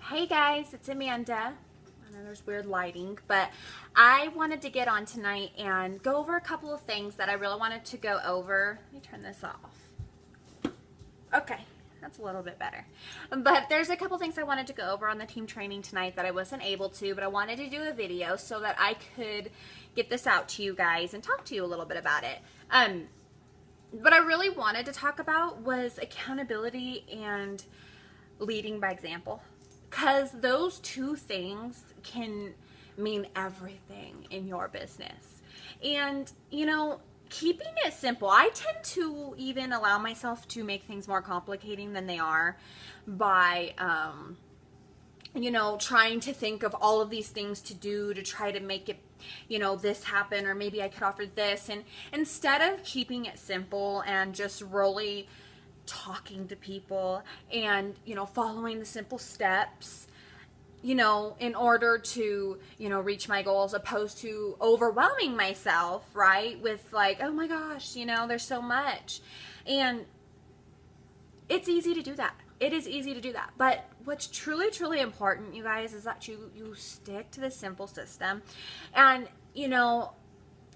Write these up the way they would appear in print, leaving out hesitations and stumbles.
Hey guys, it's Amanda. I know there's weird lighting, but I wanted to get on tonight and go over a couple of things that I really wanted to go over. Let me turn this off. Okay, that's a little bit better. But there's a couple things I wanted to go over on the team training tonight that I wasn't able to, but I wanted to do a video so that I could get this out to you guys and talk to you a little bit about it. What I really wanted to talk about was accountability and leading by example. Because those two things can mean everything in your business. And, you know, keeping it simple, I tend to even allow myself to make things more complicating than they are by, you know, trying to think of all of these things to do to try to make it, you know, this happen, or maybe I could offer this. And instead of keeping it simple and just really talking to people and, you know, following the simple steps, you know, in order to, you know, reach my goals, opposed to overwhelming myself, right, with like, oh my gosh, you know, there's so much. And it's easy to do that. It is easy to do that. But what's truly, truly important, you guys, is that you stick to the simple system and, you know,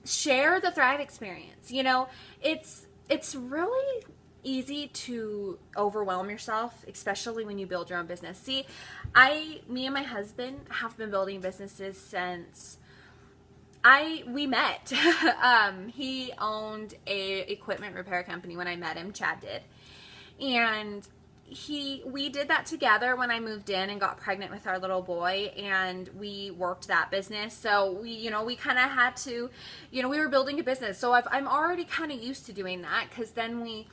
share the Thrive experience. You know, it's really easy to overwhelm yourself, especially when you build your own business. See, me and my husband have been building businesses since we met. He owned a equipment repair company when I met him. Chad did. And we did that together when I moved in and got pregnant with our little boy, and we worked that business. So we kind of had to, we were building a business. So I'm already kind of used to doing that, because then we,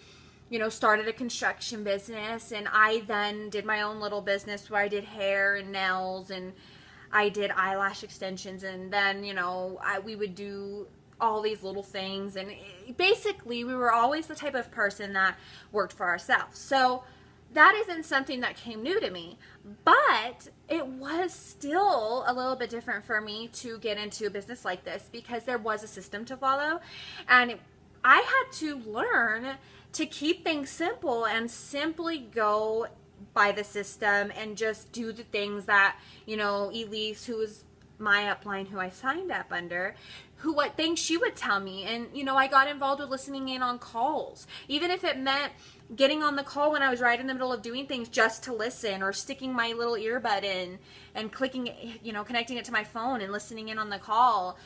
started a construction business, and I then did my own little business where I did hair and nails, and I did eyelash extensions, and then, we would do all these little things, and basically we were always the type of person that worked for ourselves. So that isn't something that came new to me, but it was still a little bit different for me to get into a business like this, because there was a system to follow, and I had to learn to keep things simple and simply go by the system and just do the things that, Elise, who was my upline, who I signed up under, what things she would tell me. And, I got involved with listening in on calls, even if it meant getting on the call when I was right in the middle of doing things just to listen, or sticking my little earbud in and clicking, connecting it to my phone and listening in on the call.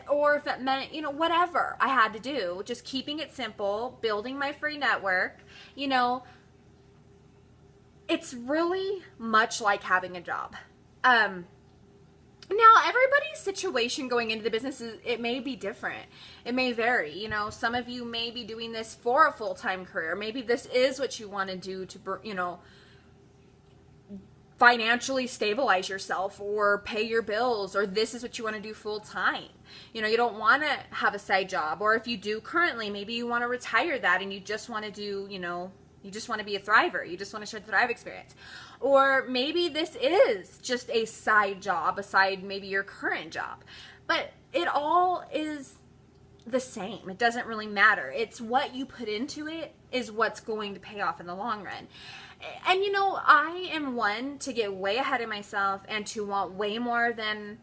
Or if it meant, whatever I had to do, just keeping it simple, building my free network. It's really much like having a job. Now, everybody's situation going into the business, it may be different. It may vary. Some of you may be doing this for a full-time career. Maybe this is what you want to do to, financially stabilize yourself or pay your bills, or this is what you want to do full-time. You don't want to have a side job, or if you do currently, maybe you want to retire that and you just want to do, you just want to be a thriver. You just want to share the Thrive experience. Or maybe this is just a side job aside maybe your current job. But it all is the same. It doesn't really matter. It's what you put into it is what's going to pay off in the long run. And I am one to get way ahead of myself and to want way more than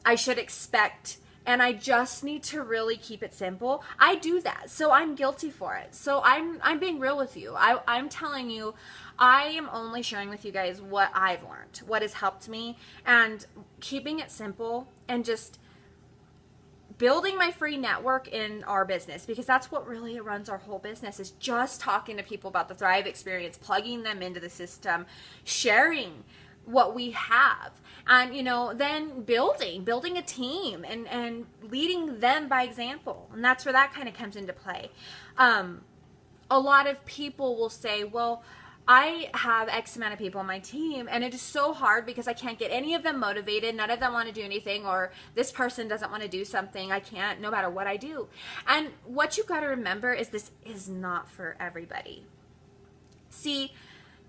I should expect. And I just need to really keep it simple. I do that, so I'm guilty for it. So I'm being real with you. I'm telling you, I am only sharing with you guys what I've learned, what has helped me, and keeping it simple and just building my free network in our business, because that's what really runs our whole business, is just talking to people about the Thrive experience, plugging them into the system, sharing what we have, and then building a team and leading them by example. And that's where that kind of comes into play. A lot of people will say, well, I have X amount of people on my team, and it is so hard because I can't get any of them motivated. None of them want to do anything, or this person doesn't want to do something. I can't, no matter what I do. And what you got to remember is this is not for everybody. See,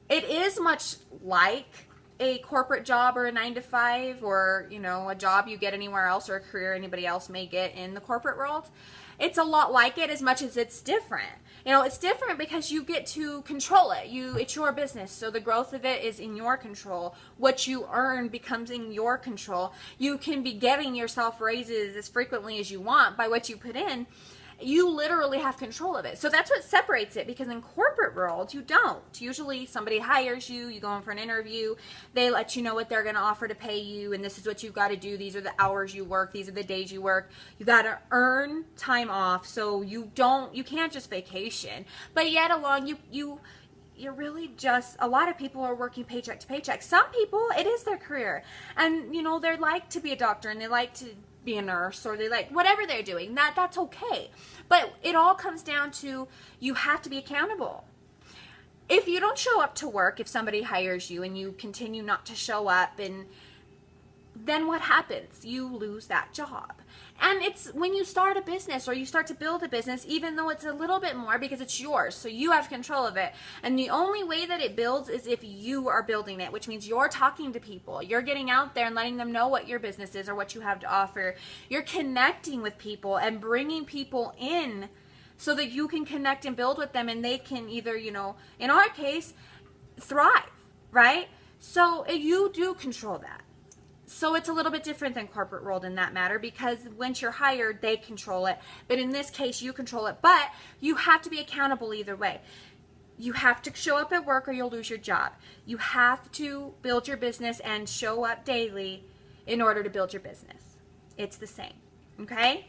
it is much like a corporate job or a 9-to-5, or, a job you get anywhere else, or a career anybody else may get in the corporate world. it's a lot like it as much as it's different. You know, it's different because you get to control it. It's your business, so the growth of it is in your control. What you earn becomes in your control. You can be getting yourself raises as frequently as you want by what you put in. You literally have control of it. So that's what separates it, because in corporate world, you don't. Usually somebody hires you, you go in for an interview, they let you know what they're going to offer to pay you, and this is what you've got to do. These are the hours you work. These are the days you work. You got to earn time off, so you can't just vacation. But yet along, you're really just, a lot of people are working paycheck to paycheck. Some people, it is their career. And, you know, they like to be a doctor, and they like to be a nurse, or they like whatever they're doing. That's okay. But it all comes down to, you have to be accountable. If you don't show up to work, if somebody hires you and you continue not to show up, and then what happens? You lose that job. And it's when you start a business or you start to build a business, even though it's a little bit more because it's yours, so you have control of it. And the only way that it builds is if you are building it, which means you're talking to people. You're getting out there and letting them know what your business is or what you have to offer. You're connecting with people and bringing people in so that you can connect and build with them, and they can either, you know, in our case, thrive, right? So you do control that. So it's a little bit different than corporate world in that matter, because once you're hired, they control it. But in this case, you control it. But you have to be accountable either way. You have to show up at work or you'll lose your job. You have to build your business and show up daily in order to build your business. It's the same, okay?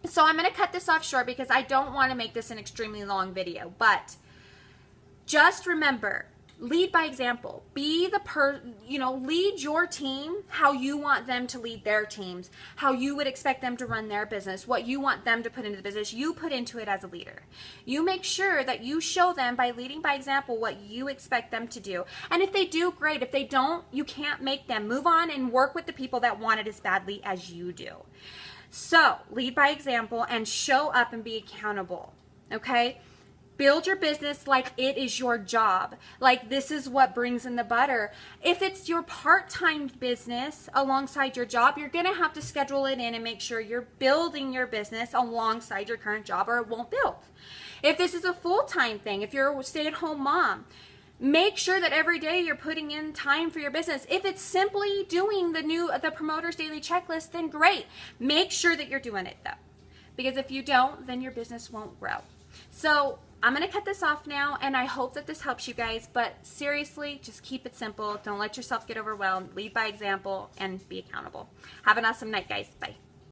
So I'm going to cut this off short because I don't want to make this an extremely long video. But just remember, lead by example. Be the lead your team how you want them to lead their teams, how you would expect them to run their business, what you want them to put into the business. You put into it as a leader. You make sure that you show them by leading by example what you expect them to do. And if they do, great. If they don't, you can't make them. Move on and work with the people that want it as badly as you do. So lead by example and show up and be accountable, okay? Build your business like it is your job. Like this is what brings in the butter. If it's your part-time business alongside your job, you're going to have to schedule it in and make sure you're building your business alongside your current job, or it won't build. If this is a full-time thing, if you're a stay-at-home mom, make sure that every day you're putting in time for your business. If it's simply doing the Promoter's Daily Checklist, then great. Make sure that you're doing it though. Because if you don't, then your business won't grow. So I'm going to cut this off now, and I hope that this helps you guys. But seriously, just keep it simple. Don't let yourself get overwhelmed. Lead by example and be accountable. Have an awesome night, guys. Bye.